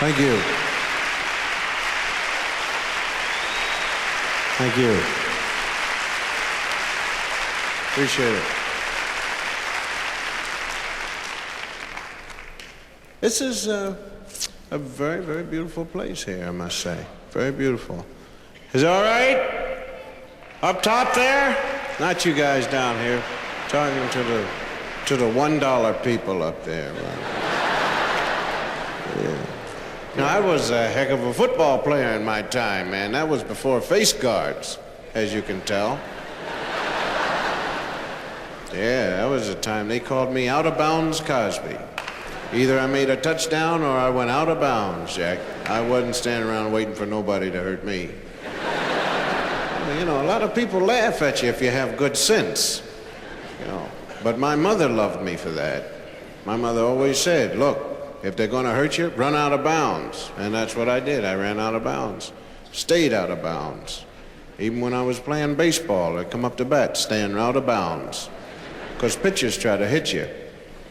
Thank you. Thank you. Appreciate it. This is a very, very beautiful place here, I must say. Very beautiful. Is it all right? Up top there? Not you guys down here. Talking to the $1 people up there. Right? Yeah. Now, I was a heck of a football player in my time, man. That was before face guards, as you can tell. Yeah, that was the time they called me out of bounds Cosby. Either I made a touchdown or I went out of bounds, Jack. I wasn't standing around waiting for nobody to hurt me. Well, you know, a lot of people laugh at you if you have good sense, you know. But my mother loved me for that. My mother always said, look, if they're gonna hurt you, run out of bounds. And that's what I did. I ran out of bounds. Stayed out of bounds. Even when I was playing baseball, I'd come up to bat, staying out of bounds. Because pitchers try to hit you.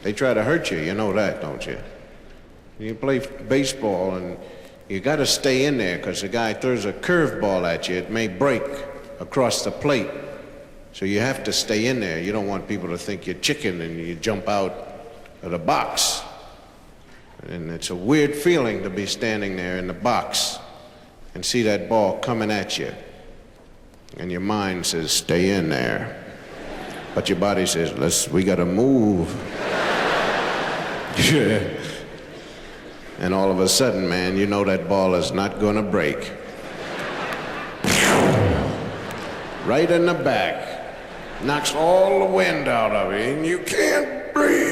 They try to hurt you, you know that, don't you? You play baseball and you gotta stay in there because the guy throws a curveball at you, it may break across the plate. So you have to stay in there. You don't want people to think you're chicken and you jump out of the box. And it's a weird feeling to be standing there in the box and see that ball coming at you. And your mind says, stay in there. But your body says, we gotta move. Yeah. And all of a sudden, man, you know that ball is not gonna break. Right in the back. Knocks all the wind out of you, and you can't breathe.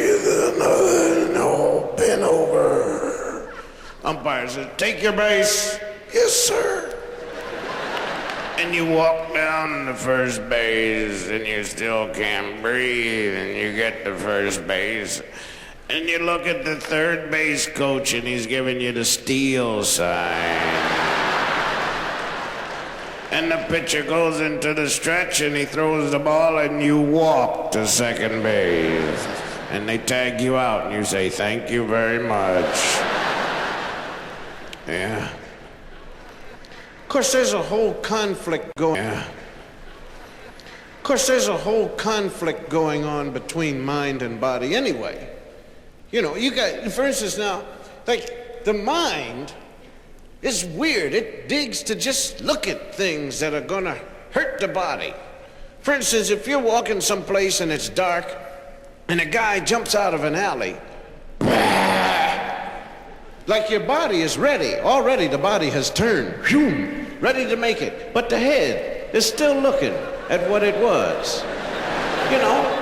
No, bend over. Umpire says, take your base. Yes, sir. And you walk down to first base, and you still can't breathe, and you get to first base, and you look at the third base coach, and he's giving you the steal sign. And the pitcher goes into the stretch, and he throws the ball, and you walk to second base. And they tag you out, and you say, thank you very much. Yeah. Of course, there's a whole conflict going on. Of course, there's a whole conflict going on between mind and body anyway. You know, you got, for instance now, like the mind is weird. It digs to just look at things that are gonna hurt the body. For instance, if you're walking someplace and it's dark and a guy jumps out of an alley, like your body is ready. Already the body has turned, ready to make it. But the head is still looking at what it was, you know?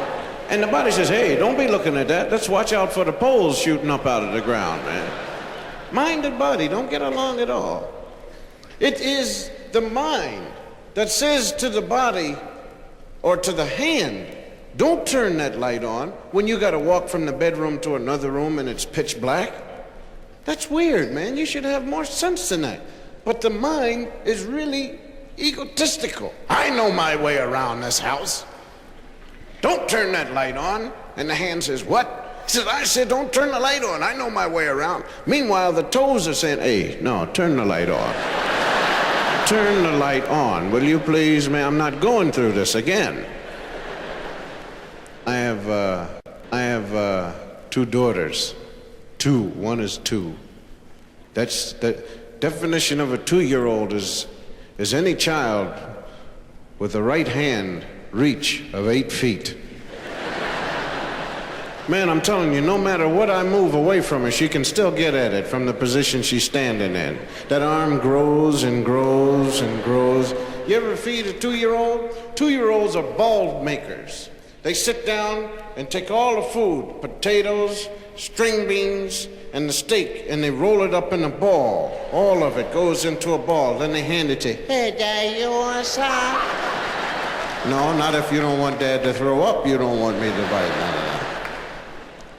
And the body says, hey, don't be looking at that. Let's watch out for the poles shooting up out of the ground, man. Mind and body don't get along at all. It is the mind that says to the body or to the hand, don't turn that light on when you gotta walk from the bedroom to another room and it's pitch black. That's weird, man. You should have more sense than that. But the mind is really egotistical. I know my way around this house. Don't turn that light on. And the hand says, what? He says, I said, don't turn the light on. I know my way around. Meanwhile, the toes are saying, hey, no, turn the light on. Turn the light on. Will you please, man? I'm not going through this again. I have two daughters. Two. One is two. That's the definition of a 2-year-old is any child with the right hand reach of 8 feet. Man, I'm telling you, no matter what I move away from her, she can still get at it from the position she's standing in. That arm grows and grows and grows. You ever feed a 2-year-old? 2-year-olds are ball makers. They sit down and take all the food, potatoes, string beans, and the steak, and they roll it up in a ball. All of it goes into a ball. Then they hand it to you. Hey, Dad, you want some? No, not if you don't want Dad to throw up. You don't want me to bite. No.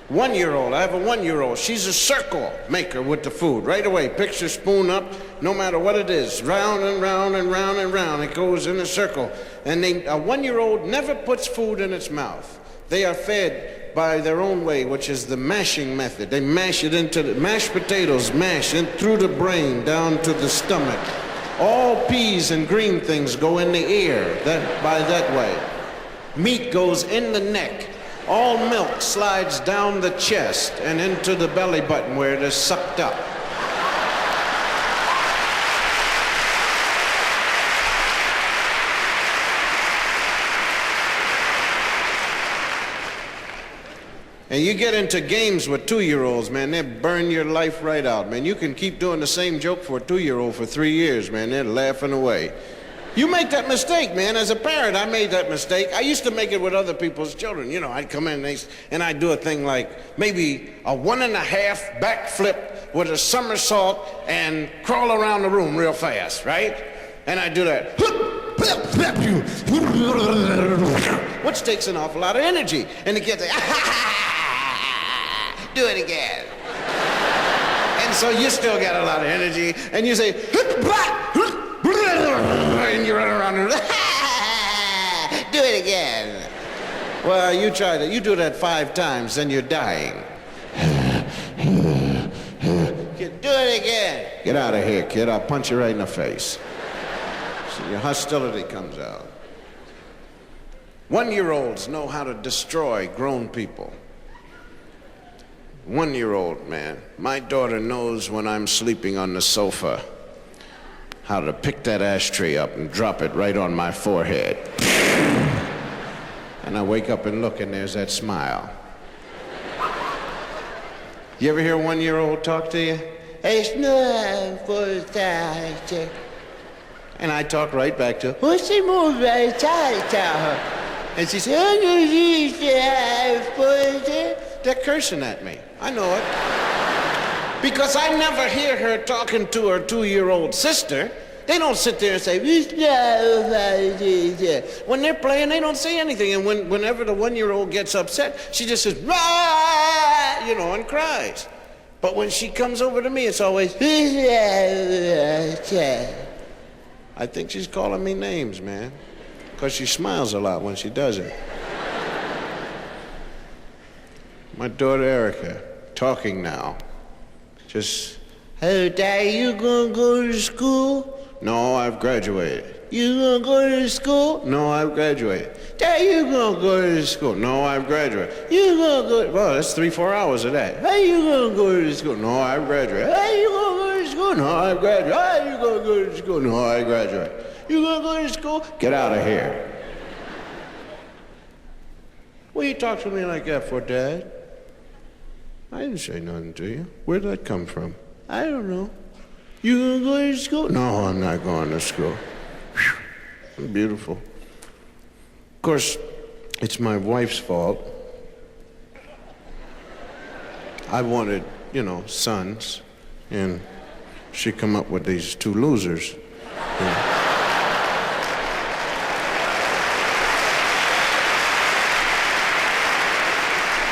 1-year-old, I have a 1-year-old. She's a circle maker with the food. Right away, picks her spoon up, no matter what it is. Round and round and round and round. It goes in a circle. And a 1-year-old never puts food in its mouth. They are fed by their own way, which is the mashing method. They mash it into the mashed potatoes, mash in through the brain down to the stomach. All peas and green things go in the ear by that way. Meat goes in the neck. All milk slides down the chest and into the belly button where it is sucked up. And you get into games with 2-year-olds, man, they burn your life right out, man. You can keep doing the same joke for a 2-year-old for 3 years, man. They're laughing away. You make that mistake, man. As a parent, I made that mistake. I used to make it with other people's children. You know, I'd come in and I'd do a thing like maybe a 1.5 backflip with a somersault and crawl around the room real fast, right? And I'd do that. Which takes an awful lot of energy. And the kids say, do it again. And so you still got a lot of energy, and you say, and you run around and do it again. Well, you try that. You do that 5 times, then you're dying. Do it again. Get out of here, kid. I'll punch you right in the face. So your hostility comes out. 1-year-olds know how to destroy grown people. 1-year-old, man. My daughter knows when I'm sleeping on the sofa how to pick that ashtray up and drop it right on my forehead. And I wake up and look, and there's that smile. You ever hear a 1-year-old talk to you? It's not for that. And I talk right back to her. What's the move right to And she said, they're cursing at me. I know it. Because I never hear her talking to her 2-year-old sister. They don't sit there and say, when they're playing, they don't say anything. And whenever the 1-year-old gets upset, she just says, rah, you know, and cries. But when she comes over to me, it's always, I think she's calling me names, man. Because she smiles a lot when she does it. My daughter Erica, talking now. Just, hey, Daddy, you gonna go to school? No, I've graduated. You gonna go to school? No, I've graduated. Daddy, you gonna go to school? No, I've graduated. You gonna go? Well, that's 3-4 hours of that. Hey, you gonna go to school? No, I've graduated. Hey, you gonna go to school? No, I've graduated. Hey, you gonna go to school? No, I graduated. You gonna go to school? Get out of here. What you talk to me like that for, Dad? I didn't say nothing to you. Where'd that come from? I don't know. You gonna go to school? No, I'm not going to school. Whew. Beautiful. Of course, it's my wife's fault. I wanted, you know, sons, and she come up with these 2 losers. Yeah.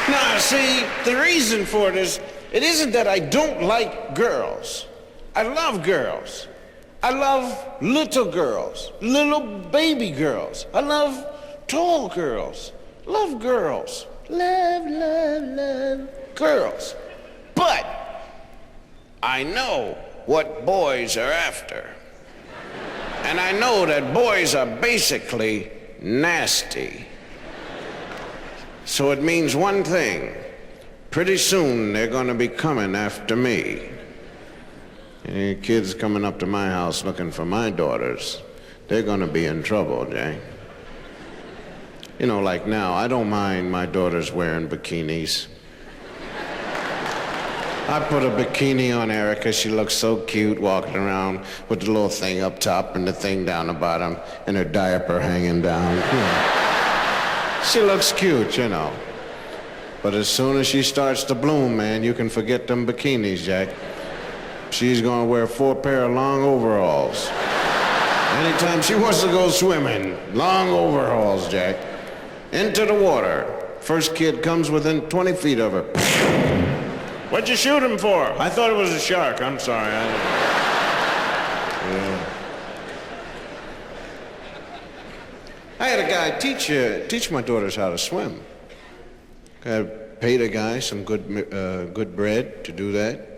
Now, see, the reason for it isn't that I don't like girls. I love girls. I love little girls, little baby girls. I love tall girls. Love girls. Love girls. But I know what boys are after. And I know that boys are basically nasty. So it means one thing. Pretty soon they're gonna be coming after me. Any kids coming up to my house looking for my daughters, they're gonna be in trouble, Jay. You know, like now, I don't mind my daughters wearing bikinis. I put a bikini on Erica. She looks so cute walking around with the little thing up top and the thing down the bottom and her diaper hanging down. You know. She looks cute, you know. But as soon as she starts to bloom, man, you can forget them bikinis, Jack. She's gonna wear 4 pair of long overalls. Anytime she wants to go swimming, long overalls, Jack. Into the water. First kid comes within 20 feet of her. What'd you shoot him for? I thought it was a shark. I'm sorry. Yeah. I had a guy teach my daughters how to swim. Paid a guy some good bread to do that.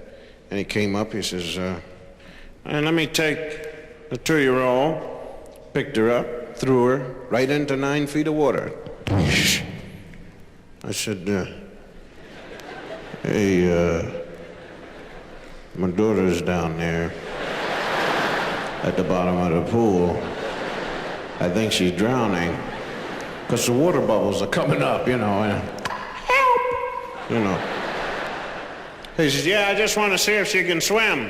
And he came up, he says, and let me take the 2-year-old, picked her up, threw her right into 9 feet of water. I said, hey, my daughter's down there at the bottom of the pool. I think she's drowning because the water bubbles are coming up, and help, He says, yeah, I just want to see if she can swim.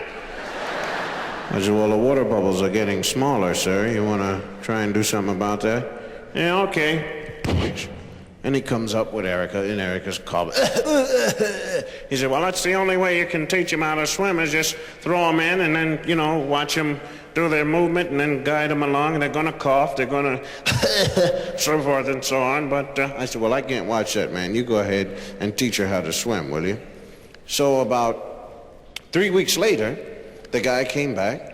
I said, well, the water bubbles are getting smaller, sir. You want to try and do something about that? Yeah, okay. And he comes up with Erica, and Erica's calm. He said, well, that's the only way you can teach them how to swim is just throw them in and then, watch them do their movement and then guide them along. And they're going to cough, they're going to so forth and so on. But I said, well, I can't watch that, man. You go ahead and teach her how to swim, will you? So about 3 weeks later, the guy came back.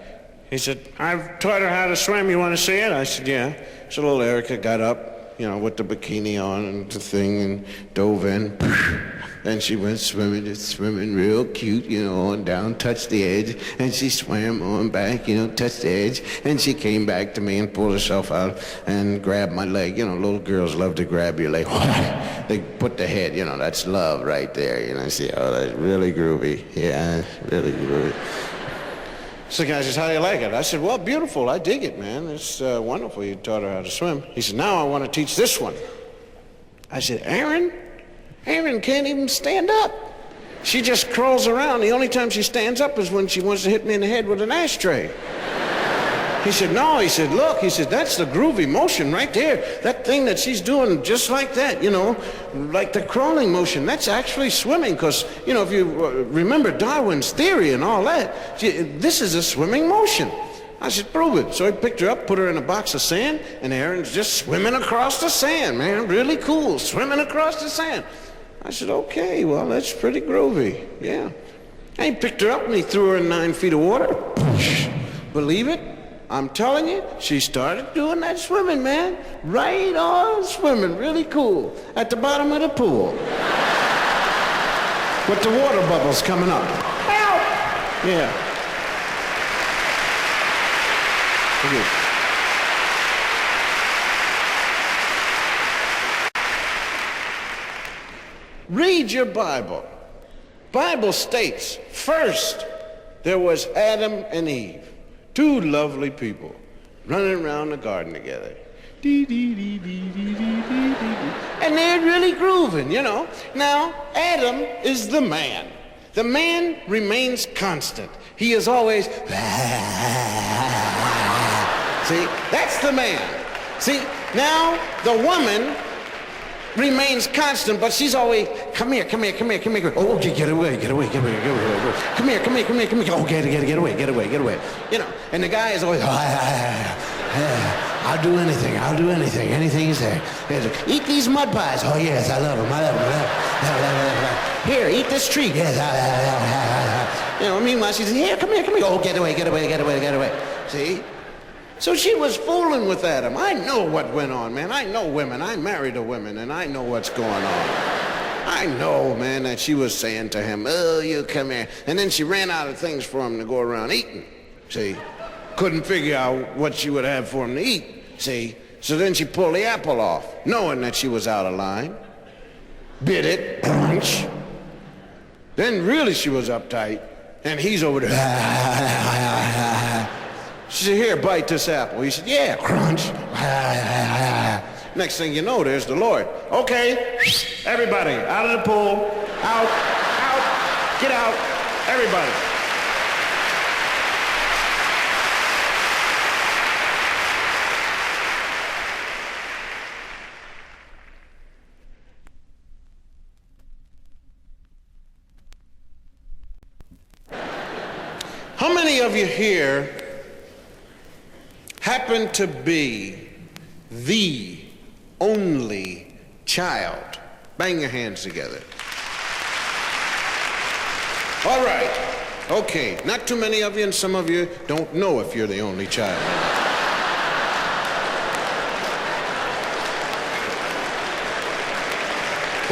He said, I've taught her how to swim. You want to see it? I said, yeah. So little Erica got up, with the bikini on and the thing, and dove in. And she went swimming real cute, on down, touched the edge, and she swam on back, touched the edge, and she came back to me and pulled herself out and grabbed my leg. Little girls love to grab your leg. They put the head, that's love right there, I say, oh, that's really groovy. Yeah, really groovy. So the guy says, how do you like it? I said, well, beautiful. I dig it, man. It's wonderful you taught her how to swim. He said, now I want to teach this one. I said, Aaron can't even stand up. She just crawls around. The only time she stands up is when she wants to hit me in the head with an ashtray. He said, no. He said, look. He said, that's the groovy motion right there. That thing that she's doing just like that, like the crawling motion. That's actually swimming because, if you remember Darwin's theory and all that, this is a swimming motion. I said, prove it. So he picked her up, put her in a box of sand, and Aaron's just swimming across the sand, man. Really cool, swimming across the sand. I said, okay, well, that's pretty groovy, yeah. And he picked her up and he threw her in 9 feet of water. Believe it? I'm telling you, she started doing that swimming, man. Right on swimming, really cool, at the bottom of the pool. With the water bubbles coming up. Help! Yeah. Okay. Read your Bible. Bible states, first, there was Adam and Eve. 2 lovely people running around the garden together. And they're really grooving, Now, Adam is the man. The man remains constant. He is always, see, that's the man. See, now the woman remains constant, but she's always, come here. Oh, get away. Come here. Oh, get away. And the guy is always, I'll do anything. Anything you say. Eat these mud pies. Oh, yes, I love them. Here, eat this treat. Yes, meanwhile, she says, here, come here. Oh, get away. See? So she was fooling with Adam. I know what went on, man. I know women. I married a woman, and I know what's going on. I know, man, that she was saying to him, oh, you come here. And then she ran out of things for him to go around eating, see? Couldn't figure out what she would have for him to eat, see? So then she pulled the apple off, knowing that she was out of line. Bit it, crunch. Then really she was uptight, and he's over there. She said, here, bite this apple. He said, yeah, crunch. Next thing you know, there's the Lord. Okay, everybody, out of the pool, out, get out, everybody. How many of you here happen to be the only child? Bang your hands together. All right. Okay. Not too many of you, and some of you don't know if you're the only child.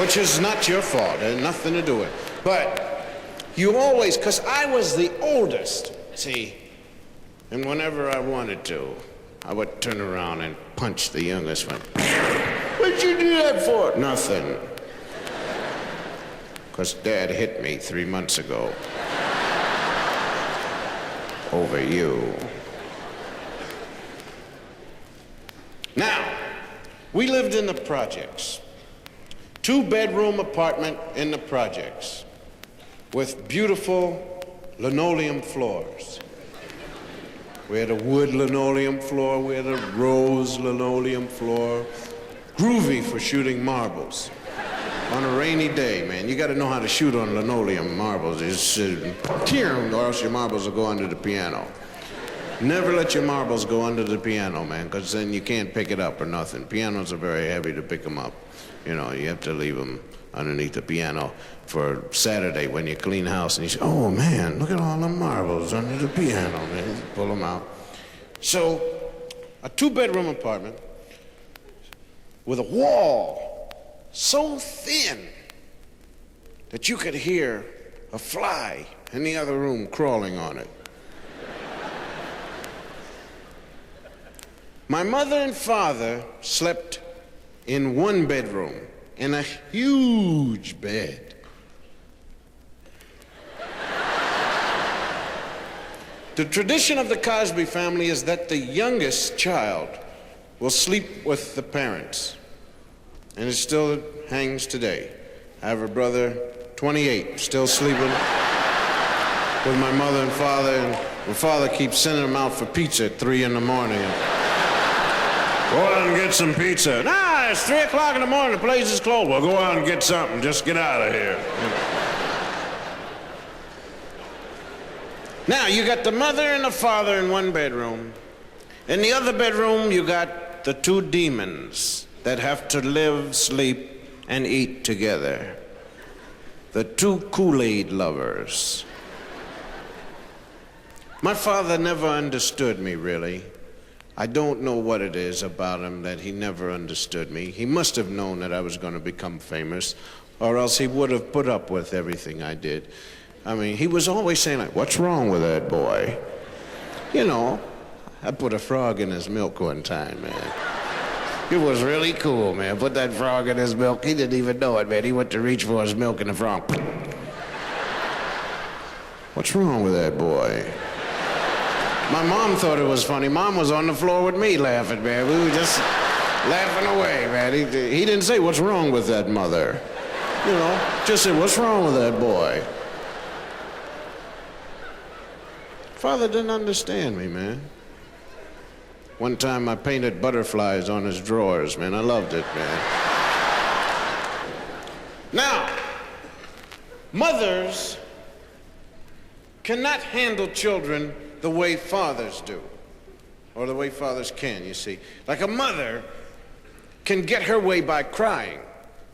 which is not your fault. It had nothing to do with it. But you always, because I was the oldest, see, and whenever I wanted to, I would turn around and punch the youngest one. What'd you do that for? Nothing. Because Dad hit me 3 months ago. Over you. Now, we lived in the projects. 2-bedroom apartment in the projects with beautiful linoleum floors. We had a wood linoleum floor, we had a rose linoleum floor. Groovy for shooting marbles. On a rainy day, man, you gotta know how to shoot on linoleum marbles. It's or else your marbles will go under the piano. Never let your marbles go under the piano, man, because then you can't pick it up or nothing. Pianos are very heavy to pick them up. You know, you have to leave them underneath the piano for Saturday when you clean house and you say, oh man, look at all the marbles under the piano, man. Pull them out. So, a 2-bedroom apartment with a wall so thin that you could hear a fly in the other room crawling on it. My mother and father slept in 1 bedroom in a huge bed. The tradition of the Cosby family is that the youngest child will sleep with the parents. And it still hangs today. I have a brother, 28, still sleeping with my mother and father, and my father keeps sending him out for pizza at 3 in the morning. Go out and get some pizza. Nah, it's 3 o'clock in the morning, the place is closed. Well, go out and get something, just get out of here. Now, you got the mother and the father in 1 bedroom. In the other bedroom, you got the 2 demons that have to live, sleep, and eat together. The 2 Kool-Aid lovers. My father never understood me, really. I don't know what it is about him that he never understood me. He must have known that I was going to become famous, or else he would have put up with everything I did. I mean, he was always saying, like, what's wrong with that boy? You know, I put a frog in his milk one time, man. It was really cool, man. Put that frog in his milk. He didn't even know it, man. He went to reach for his milk and the frog. What's wrong with that boy? My mom thought it was funny. Mom was on the floor with me laughing, man. We were just laughing away, man. He didn't say, what's wrong with that mother? You know, just said, what's wrong with that boy? Father didn't understand me, man. One time I painted butterflies on his drawers, man. I loved it, man. Now, mothers cannot handle children the way fathers do, or the way fathers can, you see. Like a mother can get her way by crying.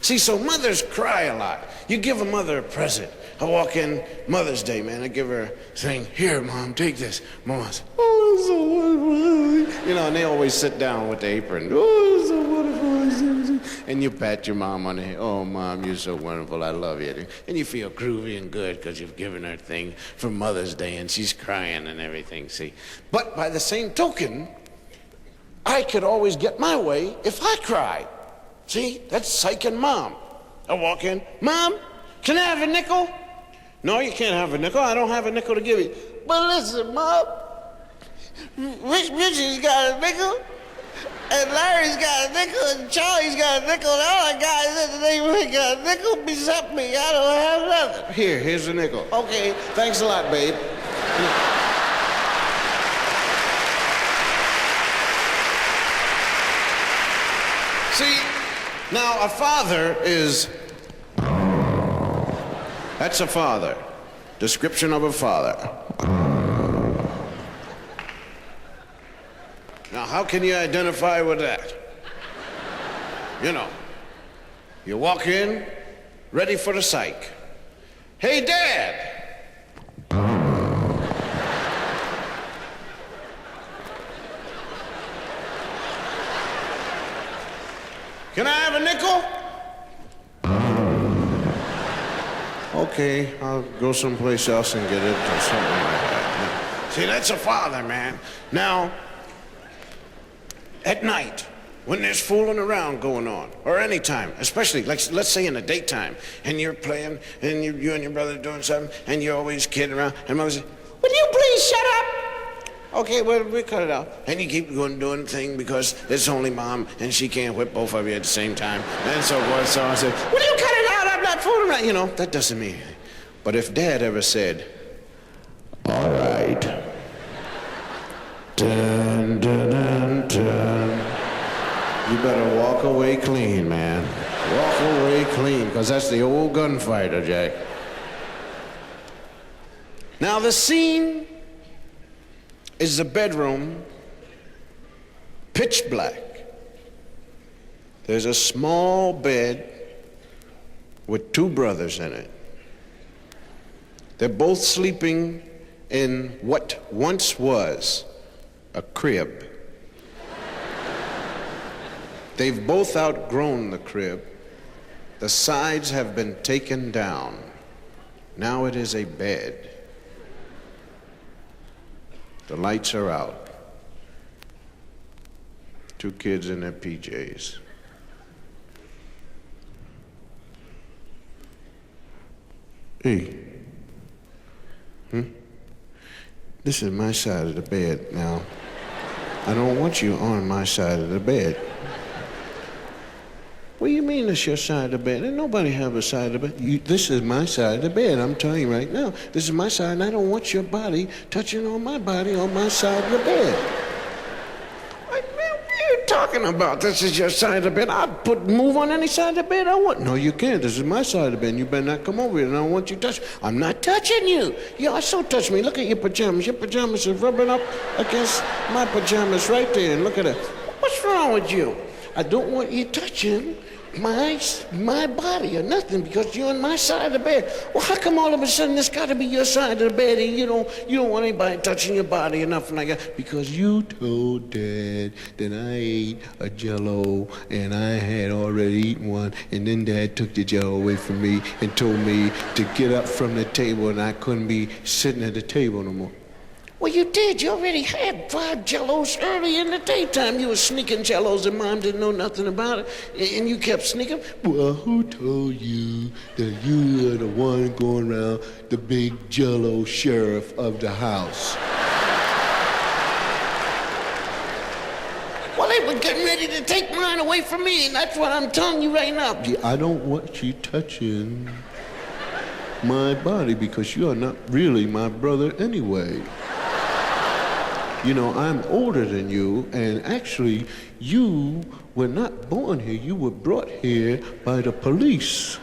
See, so mothers cry a lot. You give a mother a present. I walk in Mother's Day, man. I give her a thing. Here, Mom, take this. Mom says, oh, it's so wonderful. You know, and they always sit down with the apron. Oh, it's so wonderful. And you pat your mom on the head. Oh, Mom, you're so wonderful. I love you. And you feel groovy and good because you've given her a thing for Mother's Day, and she's crying and everything, see. But by the same token, I could always get my way if I cried. See, that's psyching Mom. I walk in, Mom, can I have a nickel? No, you can't have a nickel. I don't have a nickel to give you. But listen, Mom, Richie's got a nickel, and Larry's got a nickel, and Charlie's got a nickel, and all the guys in the neighborhood got a nickel except me. I don't have nothing. Here's a nickel. Okay, thanks a lot, babe. See, now a father is, that's a father. Description of a father. Now, how can you identify with that? You know, you walk in, ready for the psych. Hey, Dad! Can I have a nickel? okay, I'll go someplace else and get it or something like that. Yeah. See, that's a father, man. Now, at night, when there's fooling around going on, or any time, especially, like, let's say in the daytime, and you're playing, and you and your brother are doing something, and you're always kidding around, and mother says, "Will you please shut up?" Okay, well, we cut it out. And you keep going doing the thing because it's only mom, and she can't whip both of you at the same time, and so forth. So I said, "Will you cut it out? I'm not fooling around." You know, that doesn't mean anything. But if Dad ever said, "All right," dun, dun, dun, dun, you better walk away clean, man. Walk away clean, because that's the old gunfighter, Jack. Now, the scene is the bedroom, pitch black. There's a small bed with two brothers in it. They're both sleeping in what once was a crib. They've both outgrown the crib. The sides have been taken down. Now it is a bed. The lights are out. Two kids in their PJs. Hey. This is my side of the bed now. I don't want you on my side of the bed. What do you mean it's your side of the bed? Ain't nobody have a side of the bed. This is my side of the bed. I'm telling you right now. This is my side, and I don't want your body touching on my body on my side of the bed. What are you talking about? This is your side of the bed. I'll move on any side of the bed I want. No, you can't. This is my side of the bed. You better not come over here, and I don't want you to touch. I'm not touching you. You also touch me. Look at your pajamas. Your pajamas are rubbing up against my pajamas right there. And look at that. What's wrong with you? I don't want you touching my body or nothing because you're on my side of the bed. Well, how come all of a sudden it's got to be your side of the bed and you don't want anybody touching your body or nothing like that? Because you told Dad that I ate a Jell-O and I had already eaten one, and then Dad took the Jell-O away from me and told me to get up from the table and I couldn't be sitting at the table no more. Well, you did. You already had 5 Jell-Os early in the daytime. You were sneaking Jell-Os and Mom didn't know nothing about it, and you kept sneaking. Well, who told you that you are the one going around the big Jell-O sheriff of the house? Well, they were getting ready to take mine away from me, and that's what I'm telling you right now. I don't want you touching my body because you are not really my brother anyway. You know, I'm older than you, and actually, you were not born here. You were brought here by the police.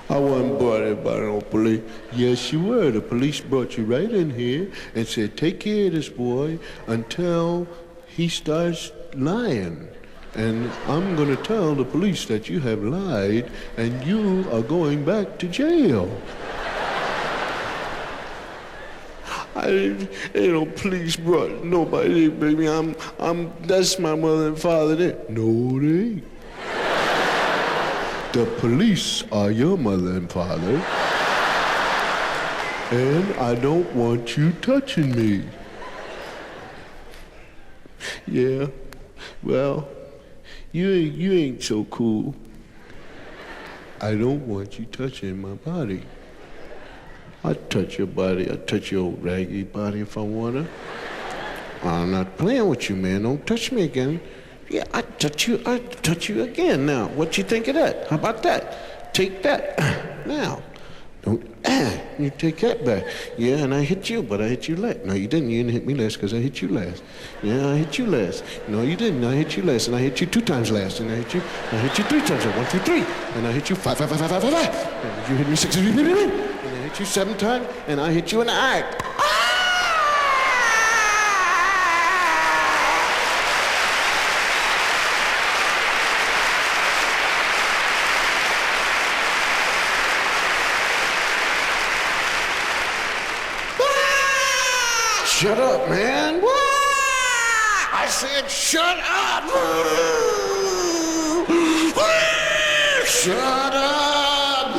I wasn't brought here by no police. Yes, you were. The police brought you right in here and said, take care of this boy until he starts lying. And I'm going to tell the police that you have lied and you are going back to jail. Ain't no police brought nobody, baby. That's my mother and father there. No, they ain't. The police are your mother and father. And I don't want you touching me. Yeah, well, you ain't so cool. I don't want you touching my body. I'd touch your body. I'd touch your old raggy body if I wanna. I'm not playing with you, man. Don't touch me again. Yeah, I'd touch you again now. What you think of that? How about that? Take that. Now. Don't, you take that back. Yeah, and I hit you, but I hit you last. No, you didn't. You didn't hit me last because I hit you last. Yeah, I hit you last. No, you didn't. I hit you last, and I hit you 2 times last, and I hit you 3 times. 1, 2, 3, and I hit you 5, 5, 5, 5, 5, 5. And you hit me 6, and I hit you 7 times, and I hit you in the eye. Shut up, man. I said, shut up. Shut up!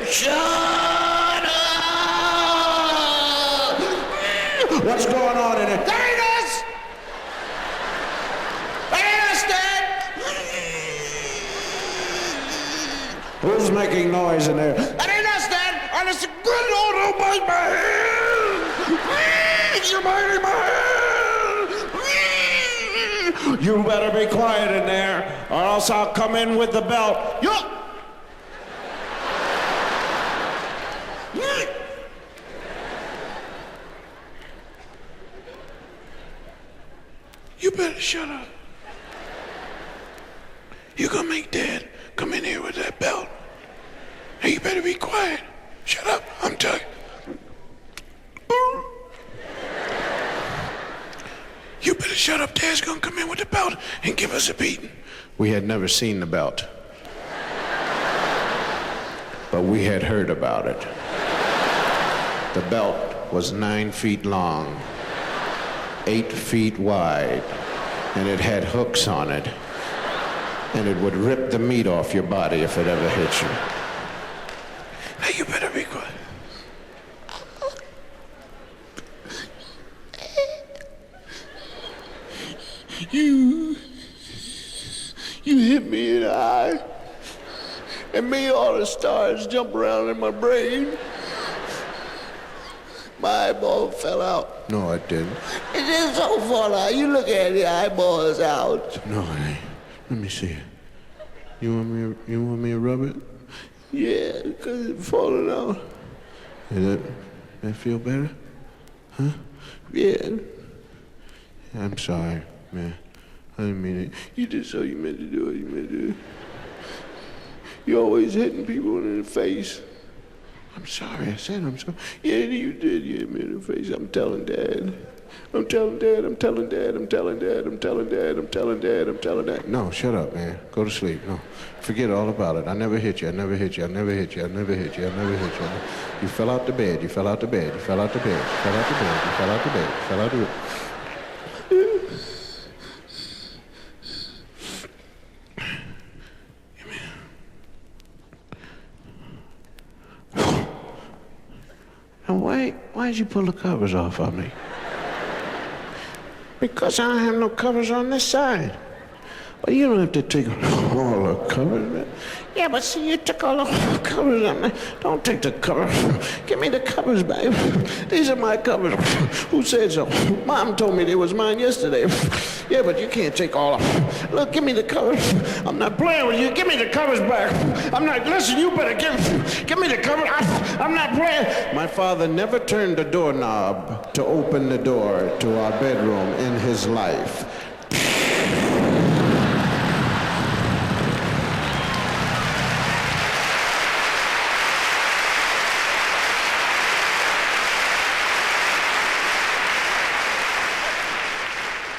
Shut up! What's going on in it? There ain't us! There ain't us, Dad! Who's making noise in there? That ain't us, Dad! And it's a good Lord who bite my hand! You're biting my hand! You better be quiet in there, or else I'll come in with the belt. You better shut up. You gonna make Dad come in here with that belt. Hey, you better be quiet. Shut up, I'm telling you. You better shut up. Dad's gonna come in with the belt and give us a beating. We had never seen the belt, but we had heard about it. The belt was 9 feet long, 8 feet wide, and it had hooks on it, and it would rip the meat off your body if it ever hit you. Now you better be quiet. You hit me in the eye and made all the stars jump around in my brain. My eyeball fell out. No, it didn't. It didn't so fall out. You look at it, the eyeball is out. No, it ain't. Let me see it. You want me to rub it? Yeah, because it's falling out. Does that feel better? Huh? Yeah. I'm sorry, man. I didn't mean it. You did so you meant to do it. You meant to do it. You're always hitting people in the face. I'm sorry. I said I'm sorry. Yeah, you did. You hit me in the face. I'm telling Dad. I'm telling Dad. I'm telling Dad. I'm telling Dad. I'm telling Dad. I'm telling Dad. I'm telling Dad. No, shut up, man. Go to sleep. No. Forget all about it. I never hit you. I never hit you. I never hit you. I never hit you. I never hit you. You fell out the bed. You fell out the bed. You fell out the bed. You fell out the bed. You fell out the bed. You fell out the bed. And why did you pull the covers off of me? Because I don't have no covers on this side. Well, you don't have to take all the covers, man. Yeah, but see, you took all the covers on me. Don't take the covers. Give me the covers back. These are my covers. Who said so? Mom told me they was mine yesterday. Yeah, but you can't take all of them. Look, give me the covers. I'm not playing with you. Give me the covers back. I'm not, listen, you better give me the covers. I'm not playing. My father never turned the doorknob to open the door to our bedroom in his life.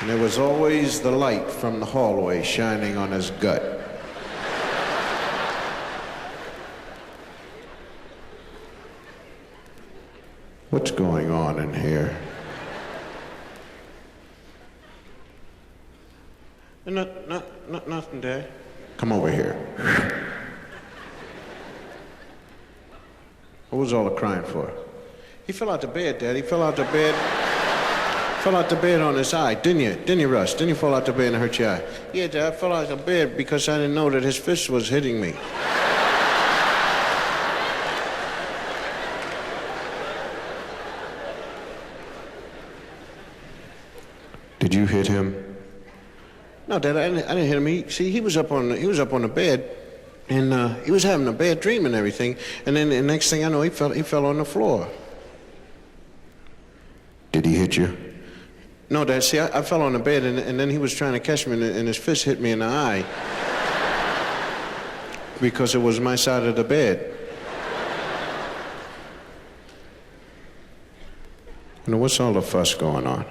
And there was always the light from the hallway shining on his gut. What's going on in here? Nothing, Dad. Come over here. What was all the crying for? He fell out the bed, Dad. He fell out the bed. Fell out the bed on his eye, didn't you? Didn't you, Russ? Didn't you fall out the bed and hurt your eye? Yeah, Dad, I fell out the bed because I didn't know that his fist was hitting me. Did you hit him? No, Dad, I didn't hit him. He was up on the bed, and he was having a bad dream and everything. And then the next thing I know, he fell on the floor. Did he hit you? No, Dad, see, I fell on the bed, and then he was trying to catch me, and his fist hit me in the eye because it was my side of the bed. You know, what's all the fuss going on?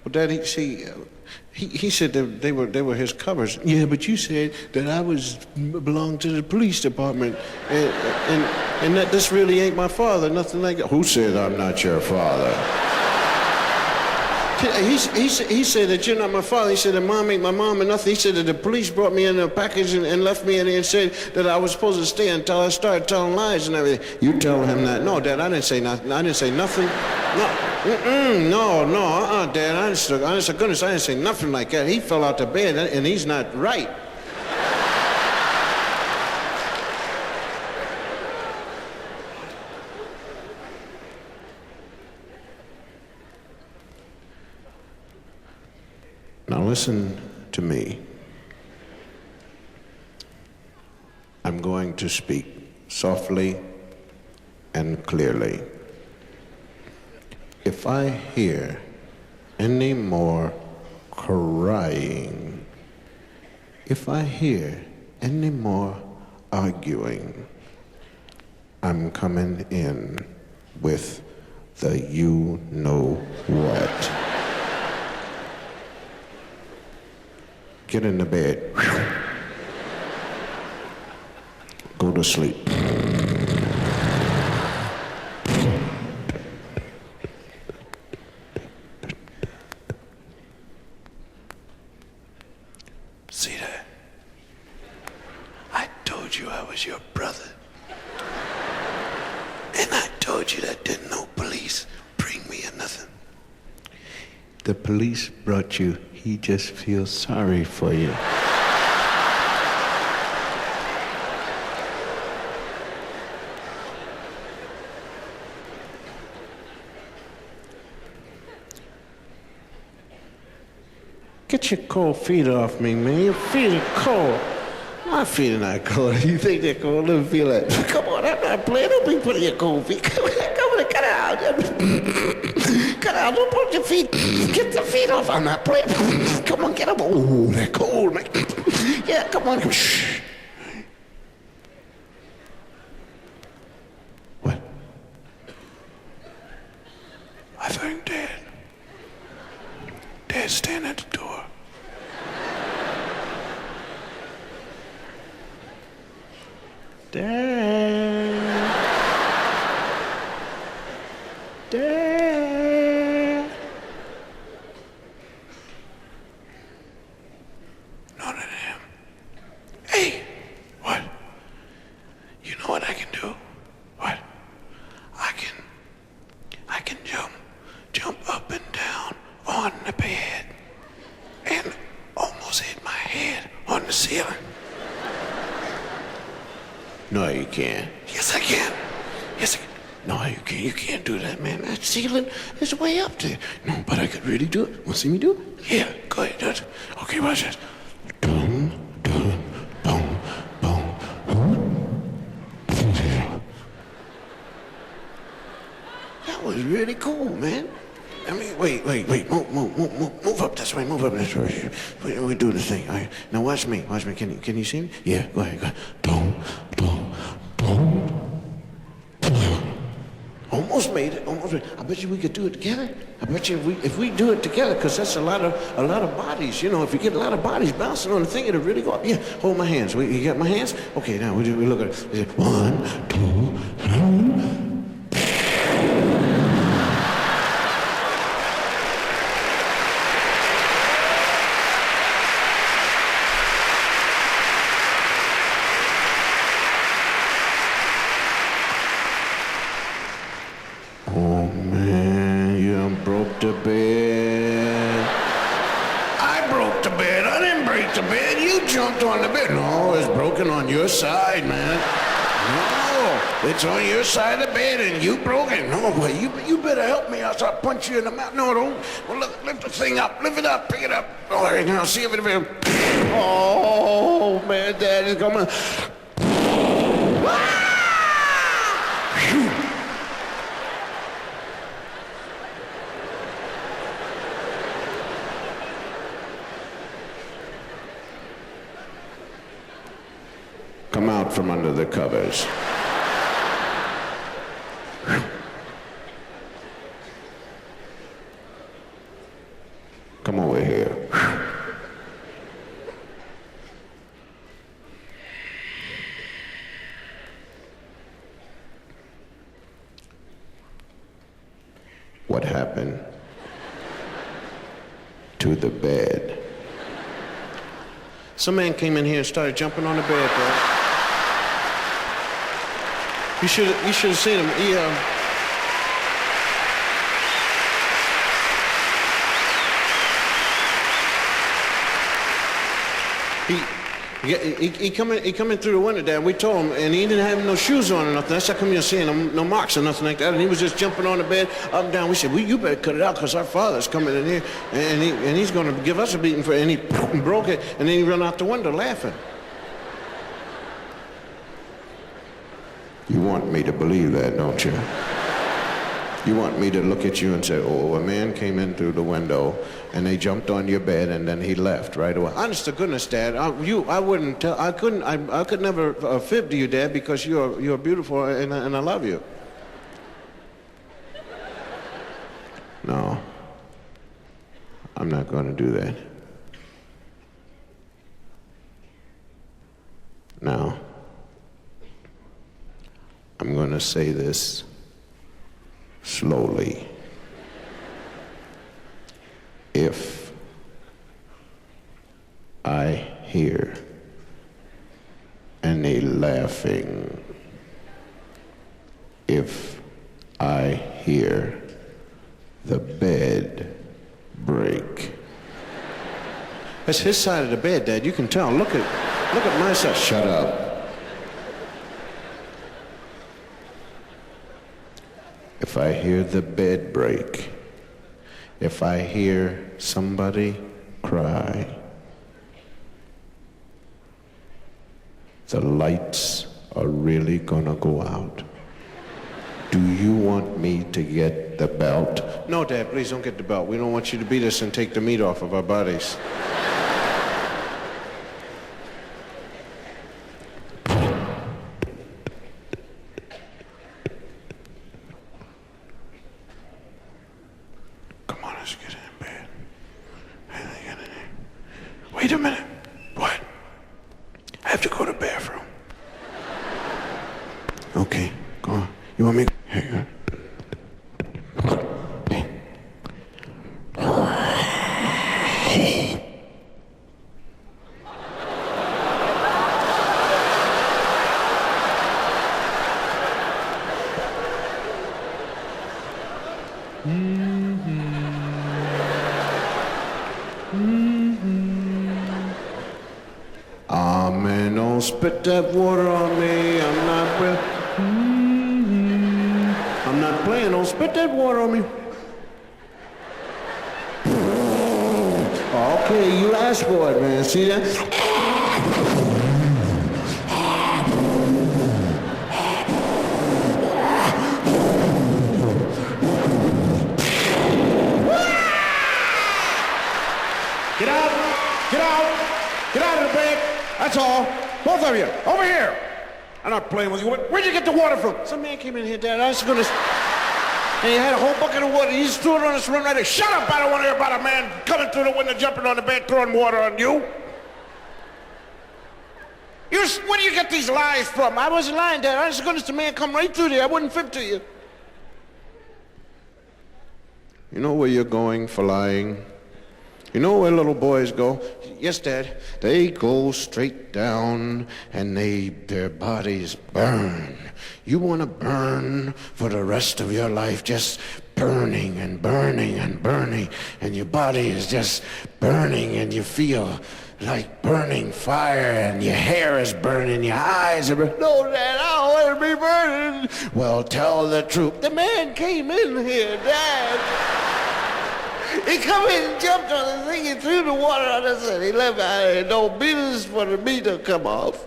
Well, Dad, he said that they were his covers. Yeah, but you said that I belonged to the police department, and that this really ain't my father, nothing like that. Who said I'm not your father? He said that you're not my father. He said that mom ain't my mom or nothing. He said that the police brought me in a package and left me in there and said that I was supposed to stay until I started telling lies and everything. You tell him that. No, Dad, I didn't say nothing. I didn't say nothing. No, Dad, honest to goodness, I didn't say nothing like that. He fell out the bed and he's not right. Now listen to me. I'm going to speak softly and clearly. If I hear any more crying, if I hear any more arguing, I'm coming in with the you-know-what. Get in the bed. Go to sleep. See that? I told you I was your brother. And I told you that didn't no police bring me or nothing. The police brought you. He just feels sorry for you. Get your cold feet off me, man. Your feet are cold. My feet are not cold. You think they're cold? Let me feel that. Come on, I'm not playing. Don't be putting your cold feet. Come on, cut out. Cut out. Don't put your feet. Get the feet off. I'm not playing. Come on, get them. Oh, they're cold, man. Yeah, come on. Shh. What? I think Dad's standing at the door. Dad. None of them. Hey, what? You know what I can do? What? I can jump up and down on the bed and almost hit my head on the ceiling. No, you can't. Yes, I can. Yes, I can. No, you can't. You can't do that, man. That ceiling is way up there. No, but I could really do it. Want to see me do it? Yeah, go ahead, do it. Okay, watch this. Boom, boom, boom, boom. That was really cool, man. I mean, wait. Move up this way. We do this thing. All right. Now watch me. Can you see me? Yeah, go ahead. Boom, boom, boom. Almost made it. I bet you we could do it together. I bet you if we do it together, because that's a lot of bodies. You know, if you get a lot of bodies bouncing on the thing, it'll really go up. Yeah, hold my hands. You got my hands? Okay, now we look at it. 1, 2, 3. The bed. I broke the bed. I didn't break the bed. You jumped on the bed. No, it's broken on your side, man. No, it's on your side of the bed and you broke it. No, boy, you better help me. I'll punch you in the mouth. No, don't. Well, lift the thing up. Lift it up. Pick it up. All right, now see if it. Oh, man, Dad is coming. Come out from under the covers. Come over here. What happened? into the bed. Some man came in here and started jumping on the bed, bro. You should have seen him. He coming through the window, Dad. We told him, and he didn't have no shoes on or nothing. That's how come you're seeing no marks or nothing like that. And he was just jumping on the bed, up and down. We said, well, you better cut it out, because our father's coming in here, and he's going to give us a beating for it. And he broke it, and then he ran out the window laughing. You want me to believe that, don't you? You want me to look at you and say, oh, a man came in through the window and they jumped on your bed and then he left right away. Honest to goodness, Dad, I wouldn't tell, I could never fib to you, Dad, because you're beautiful and I love you. No, I'm not going to do that. Now, I'm going to say this slowly. If I hear any laughing, if I hear the bed break. That's his side of the bed, Dad. You can tell. Look at my side. Shut up. If I hear the bed break, if I hear somebody cry, the lights are really gonna go out. Do you want me to get the belt? No, Dad, please don't get the belt. We don't want you to beat us and take the meat off of our bodies. Wait a minute. What? I have to go to the bathroom. Okay, go on. You want me? Here you go. Man, don't spit that water on me. I'm not playing. Don't spit that water on me. Okay, you asked for it, man. See that? Get out! Get out! Get out of the bed! That's all. Both of you, over here. I'm not playing with you. Where'd you get the water from? Some man came in here, Dad. I was gonna... And he had a whole bucket of water. He just threw it on us, run right there. Shut up! I don't want to hear about a man coming through the window, jumping on the bed, throwing water on you. Where do you get these lies from? I wasn't lying, Dad. Honest to goodness, the man come right through there. I wouldn't fib to you. You know where you're going for lying? You know where little boys go? Yes, Dad. They go straight down and their bodies burn. You want to burn for the rest of your life, just burning and burning and burning, and your body is just burning and you feel like burning fire and your hair is burning, your eyes are burning. No, Dad, I don't want to be burning. Well, tell the truth. The man came in here, Dad. He come in and jumped on the thing and threw the water on us and he left out here. No business for the meat to come off.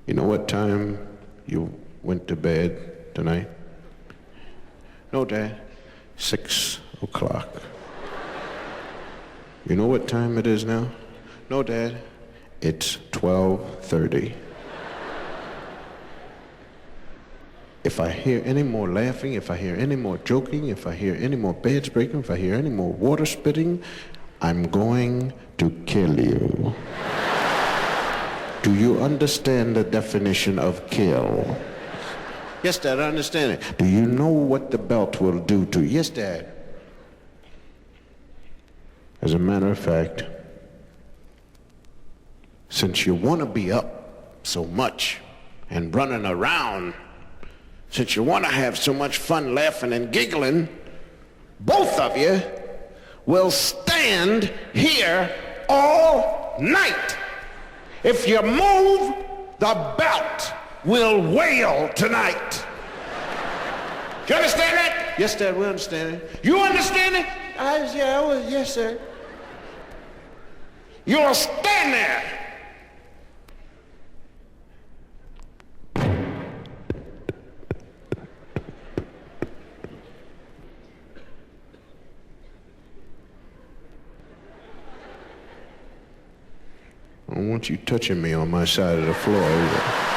You know what time you went to bed tonight? No, Dad. 6 o'clock. You know what time it is now? No, Dad. It's 12:30. If I hear any more laughing, if I hear any more joking, if I hear any more beds breaking, if I hear any more water spitting, I'm going to kill you. Do you understand the definition of kill? Yes, Dad, I understand it. Do you know what the belt will do to you? Yes, Dad. As a matter of fact, since you want to be up so much and running around, since you want to have so much fun laughing and giggling, both of you will stand here all night. If you move, the belt will wail tonight. You understand that? Yes, Dad, we understand it. You understand it? Yes, sir. You'll stand there. I don't want you touching me on my side of the floor either.